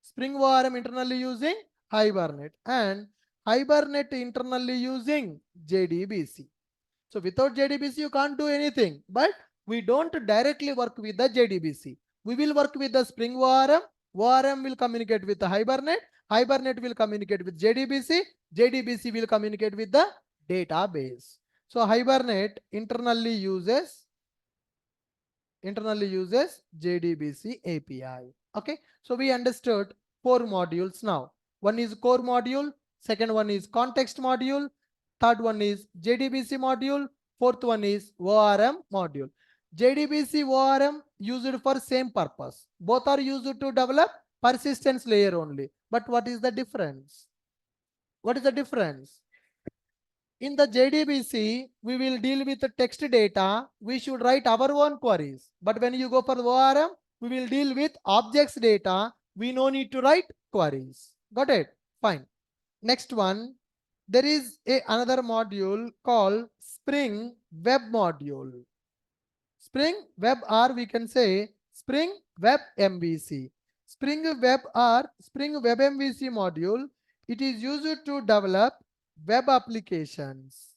Spring ORM internally using Hibernate, and Hibernate internally using JDBC. So without JDBC, you can't do anything. But we don't directly work with the JDBC. We will work with the Spring ORM. ORM will communicate with the Hibernate. Hibernate will communicate with JDBC. JDBC will communicate with the database. So Hibernate internally uses JDBC API. Okay. So we understood 4 modules now. One is core module. Second one is context module. Third one is JDBC module. Fourth one is ORM module. JDBC ORM used for same purpose. Both are used to develop persistence layer only. But what is the difference? In the JDBC, we will deal with the text data. We should write our own queries. But when you go for the ORM, we will deal with objects data. We no need to write queries. Got it? Fine. Next one, there is another module called Spring Web module. Spring Web, or we can say Spring Web MVC. Spring Web MVC module, it is used to develop web applications.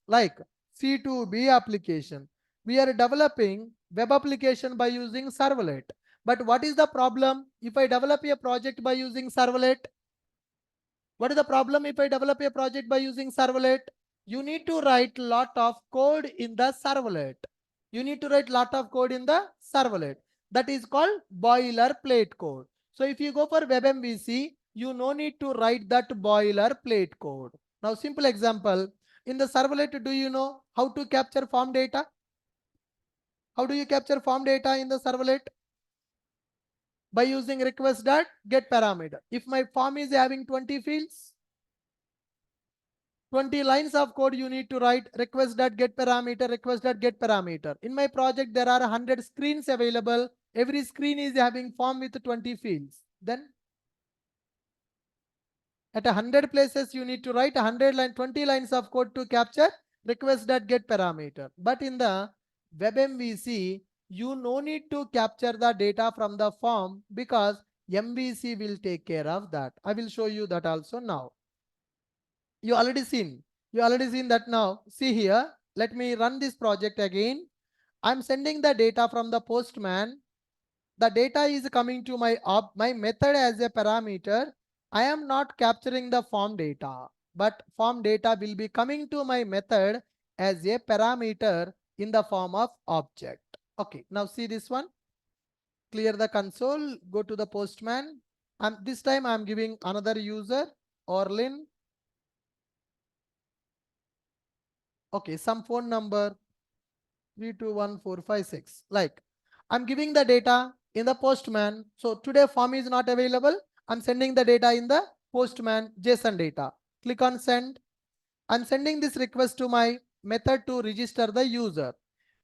Like C2B application. We are developing web application by using servlet. But what is the problem if I develop a project by using servlet? You need to write lot of code in the servlet. That is called boilerplate code. So if you go for WebMVC, you no need to write that boilerplate code. Now, simple example, in the servlet, do you know how to capture form data? How do you capture form data in the servlet? By using request.getParameter. If my form is having 20 fields, 20 lines of code you need to write request.getParameter. In my project, there are 100 screens available. Every screen is having form with 20 fields. Then at 100 places, you need to write 20 lines of code to capture request.getParameter. But in the WebMVC, you no need to capture the data from the form because MVC will take care of that. I will show you that also now. You already seen. You already seen that now. See here. Let me run this project again. I'm sending the data from the postman. The data is coming to my method as a parameter. I am not capturing the form data, but form data will be coming to my method as a parameter in the form of object. Okay, now see this one. Clear the console, go to the postman. And this time I'm giving another user, Orlin. Okay, some phone number 321456. Like, I'm giving the data in the postman. So today form is not available. I'm sending the data in the postman JSON data. Click on send. I'm sending this request to my method to register the user.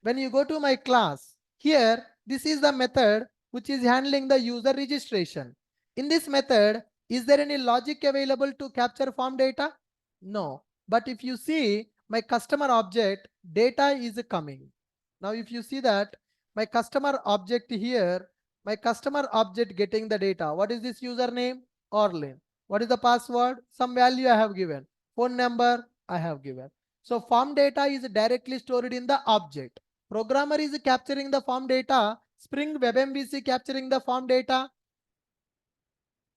When you go to my class, here, this is the method which is handling the user registration. In this method, is there any logic available to capture form data? No. But if you see my customer object, data is coming. Now, if you see that my customer object here, my customer object getting the data. What is this username? Orlin. What is the password? Some value I have given. Phone number I have given. So form data is directly stored in the object. Programmer is capturing the form data. Spring Web MVC capturing the form data.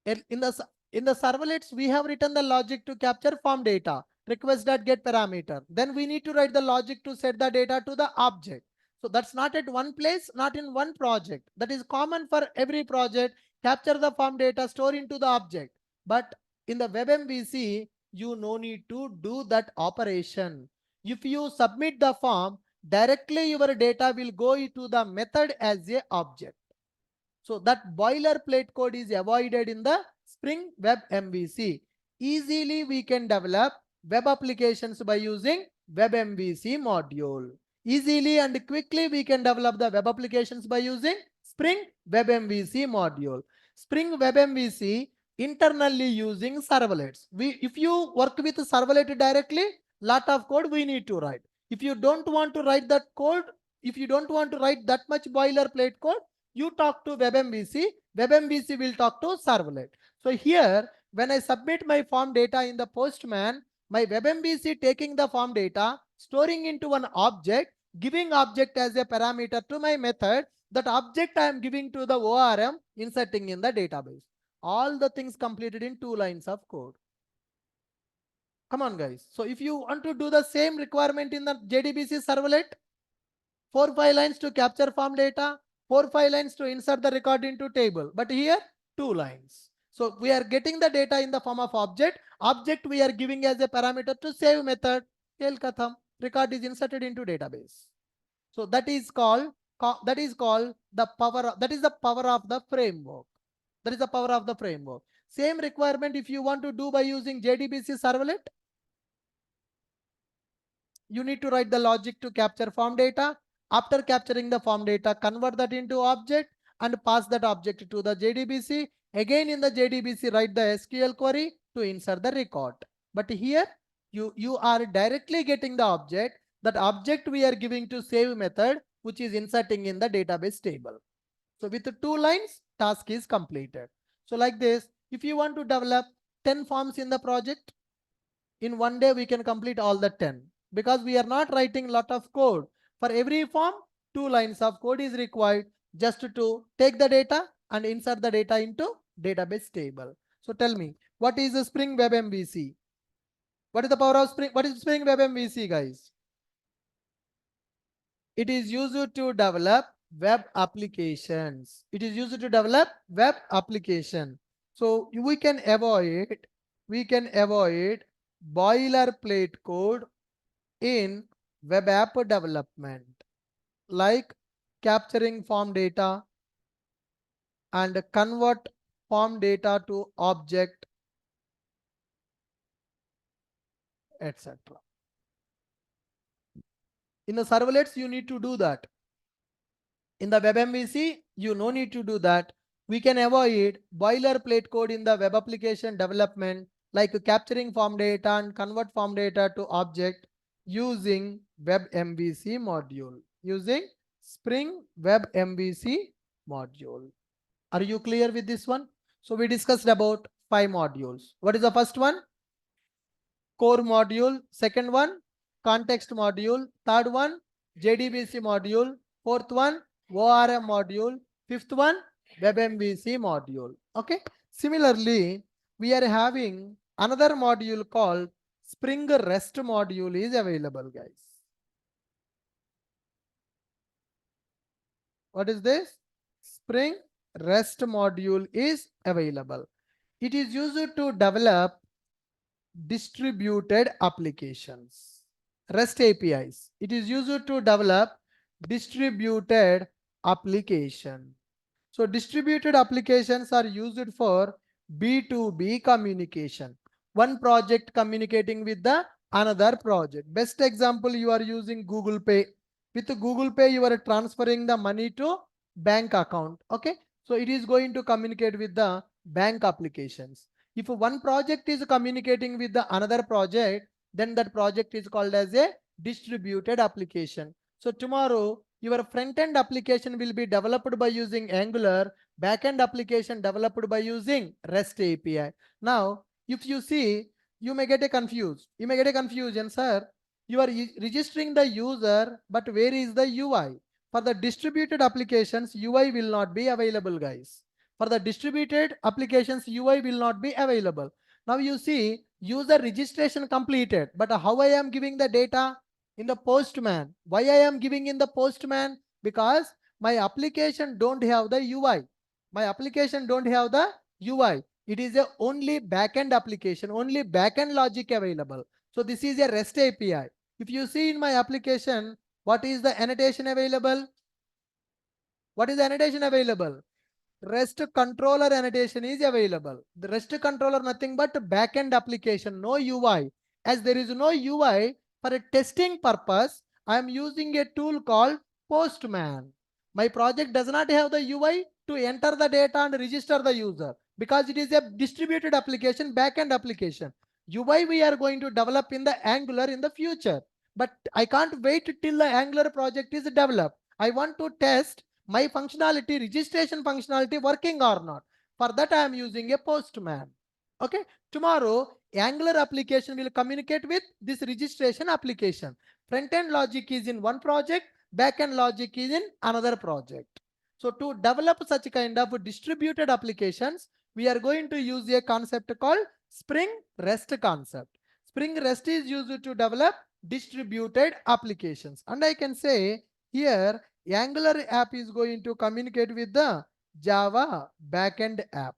In the servlets, we have written the logic to capture form data. Request.get parameter. Then we need to write the logic to set the data to the object. So that's not at one place, not in one project. That is common for every project. Capture the form data, store into the object. But in the Web MVC, you no need to do that operation. If you submit the form, directly your data will go into the method as a object. So that boilerplate code is avoided in the Spring Web MVC. Easily we can develop web applications by using Web MVC module. Easily and quickly we can develop the web applications by using Spring Web MVC module. Spring Web MVC internally using servlets. If you work with servlet directly, lot of code we need to write. If you don't want to write that code, if you don't want to write that much boilerplate code, you talk to WebMVC, WebMVC will talk to servlet. So here, when I submit my form data in the postman, my WebMVC taking the form data, storing into an object, giving object as a parameter to my method, that object I am giving to the ORM, inserting in the database. All the things completed in 2 lines of code. Come on, guys. So if you want to do the same requirement in the JDBC servlet, 4-5 lines to capture form data, 4-5 lines to insert the record into table. But here, 2 lines. So we are getting the data in the form of object. Object we are giving as a parameter to save method. Record is inserted into database. So that is called the power. That is the power of the framework. That is the power of the framework. Same requirement if you want to do by using JDBC servlet. You need to write the logic to capture form data. After capturing the form data, convert that into object and pass that object to the JDBC. Again in the JDBC, write the SQL query to insert the record. But here you are directly getting the object. That object we are giving to save method, which is inserting in the database table. So with the 2 lines, task is completed. So like this, if you want to develop 10 forms in the project, in one day we can complete all the 10, because we are not writing lot of code. For every form, 2 lines of code is required just to take the data and insert the data into database table. So tell me, what is the Spring Web MVC? What is the power of Spring? What is Spring Web MVC, guys? It is used to develop web applications. It is used to develop web application. So we can avoid boilerplate code in web app development, like capturing form data and convert form data to object, etc. In the servlets, you need to do that. In the Web MVC, you no need to do that. We can avoid boilerplate code in the web application development, like capturing form data and convert form data to object using Web MVC module. Using Spring Web MVC module. Are you clear with this one? So we discussed about 5 modules. What is the first one? Core module. Second one, context module. Third one, JDBC module. Fourth one, ORM module. Fifth one, WebMVC module. Okay. Similarly, we are having another module called Spring REST module is available, guys. What is this? Spring REST module is available. It is used to develop distributed applications. REST APIs. It is used to develop distributed application. So distributed applications are used for B2B communication. One project communicating with the another project. Best example, you are using Google Pay. With Google Pay, you are transferring the money to bank account. Okay. So it is going to communicate with the bank applications. If one project is communicating with the another project, then that project is called as a distributed application. So tomorrow, your front-end application will be developed by using Angular, back-end application developed by using REST API. Now, if you see, you may get a confused. You may get a confusion, sir. You are registering the user, but where is the UI? For the distributed applications, UI will not be available, guys. For the distributed applications, UI will not be available. Now you see user registration completed, but how I am giving the data? In the Postman. Why I am giving in the Postman? Because my application don't have the UI. My application don't have the UI. It is a only backend application, only backend logic available. So this is a REST API. If you see in my application, what is the annotation available? What is the annotation available? REST controller annotation is available. The REST controller nothing but backend application, no UI. As there is no UI, for a testing purpose, I am using a tool called Postman. My project does not have the UI to enter the data and register the user because it is a distributed application, backend application. UI we are going to develop in the Angular in the future. But I can't wait till the Angular project is developed. I want to test my functionality, registration functionality working or not. For that, I am using a Postman. Okay. Tomorrow, Angular application will communicate with this registration application. Front-end logic is in one project, back-end logic is in another project. So to develop such kind of distributed applications, we are going to use a concept called Spring REST concept. Spring REST is used to develop distributed applications. And I can say here, Angular app is going to communicate with the Java backend app.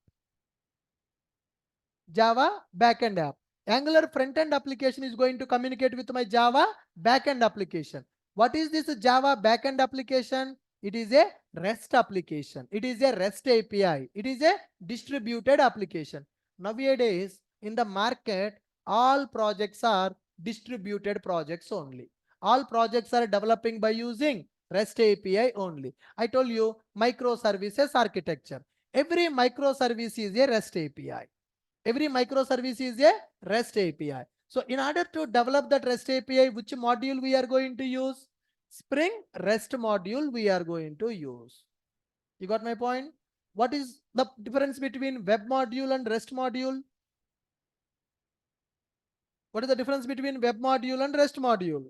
Java backend app. Angular front-end application is going to communicate with my Java backend application. What is this Java backend application? It is a REST application. It is a REST API. It is a distributed application. Nowadays, in the market, all projects are distributed projects only. All projects are developing by using REST API only. I told you microservices architecture. Every microservice is a REST API. Every microservice is a REST API. So in order to develop that REST API, which module we are going to use? Spring REST module we are going to use. You got my point? What is the difference between web module and REST module? What is the difference between web module and REST module?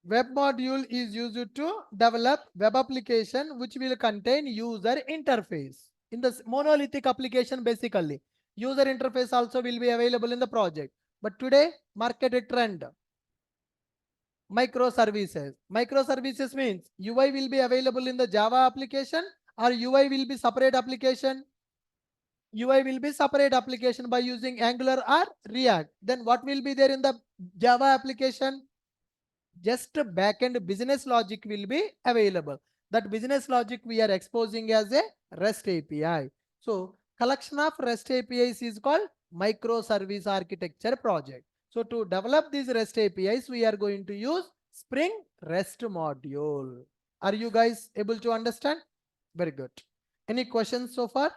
Web module is used to develop web application which will contain user interface. In the monolithic application, basically, user interface also will be available in the project. But today, market trend, microservices. Microservices means UI will be available in the Java application or UI will be separate application. UI will be separate application by using Angular or React. Then what will be there in the Java application? Just backend business logic will be available. That business logic we are exposing as a REST API. So collection of REST APIs is called microservice architecture project. So to develop these REST APIs, we are going to use Spring REST module. Are you guys able to understand? Very good. Any questions so far?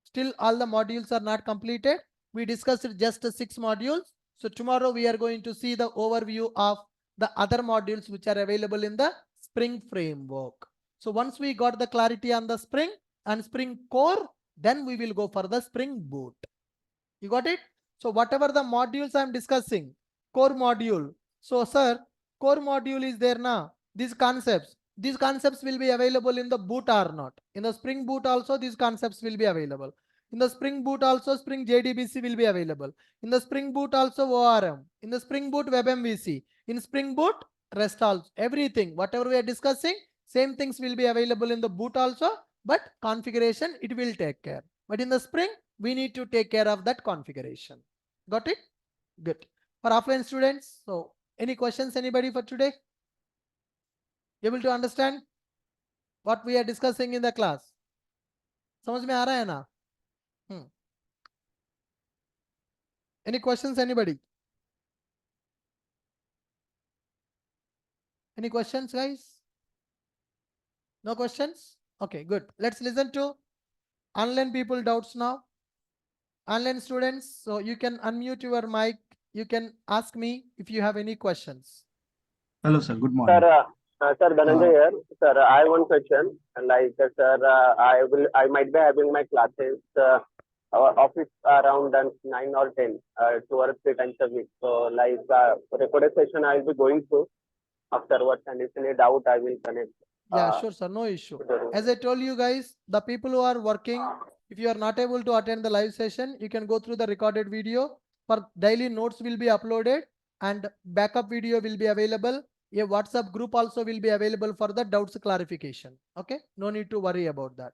Still all the modules are not completed. We discussed just 6 modules. So tomorrow we are going to see the overview of the other modules which are available in the Spring framework. So once we got the clarity on the Spring and Spring core, then we will go for the Spring Boot. You got it? So whatever the modules I'm discussing, core module. So sir, core module is there now. These concepts will be available in the boot or not. In the Spring Boot also, these concepts will be available. In the Spring Boot also, Spring JDBC will be available. In the Spring Boot also, ORM. In the Spring Boot, WebMVC. In Spring Boot, REST also. Everything, whatever we are discussing, same things will be available in the boot also, but configuration, it will take care. But in the Spring, we need to take care of that configuration. Got it? Good. For offline students, so any questions, anybody for today? Able to understand what we are discussing in the class? समझ में आ रहा है ना? Any questions, anybody? Any questions, guys? No questions? Okay, good. Let's listen to online people doubts now. Online students, so you can unmute your mic. You can ask me if you have any questions. Hello, sir. Good morning. Sir, Dhananjay here. Sir, I have one question. Like, sir, I might be having my classes office around 9 or 10, 2 or 3 times a week. So, like, recorded session I will be going through afterwards, and if any doubt, I will connect. Yeah, sure, sir. No issue. As I told you guys, the people who are working, if you are not able to attend the live session, you can go through the recorded video. For daily notes will be uploaded and backup video will be available. A WhatsApp group also will be available for the doubts clarification. Okay, no need to worry about that.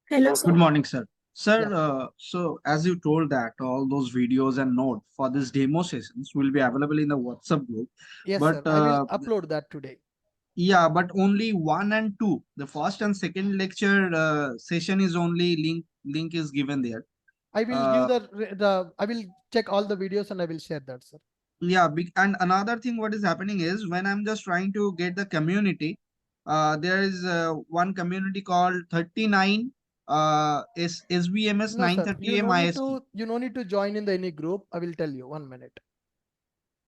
Hello, sir. Good morning, sir. Sir, Yeah. so as you told that all those videos and notes for this demo sessions will be available in the WhatsApp group. Yes, but, sir. I will upload that today. Yeah, but only 1 and 2. The first and second lecture session is only link is given there. I will give I will check all the videos and I will share that, sir. Yeah, and another thing what is happening is when I'm just trying to get the community, there is one community called 39 SBMS No, sir. 930 MIST. You no need to join in the any group. I will tell you 1 minute.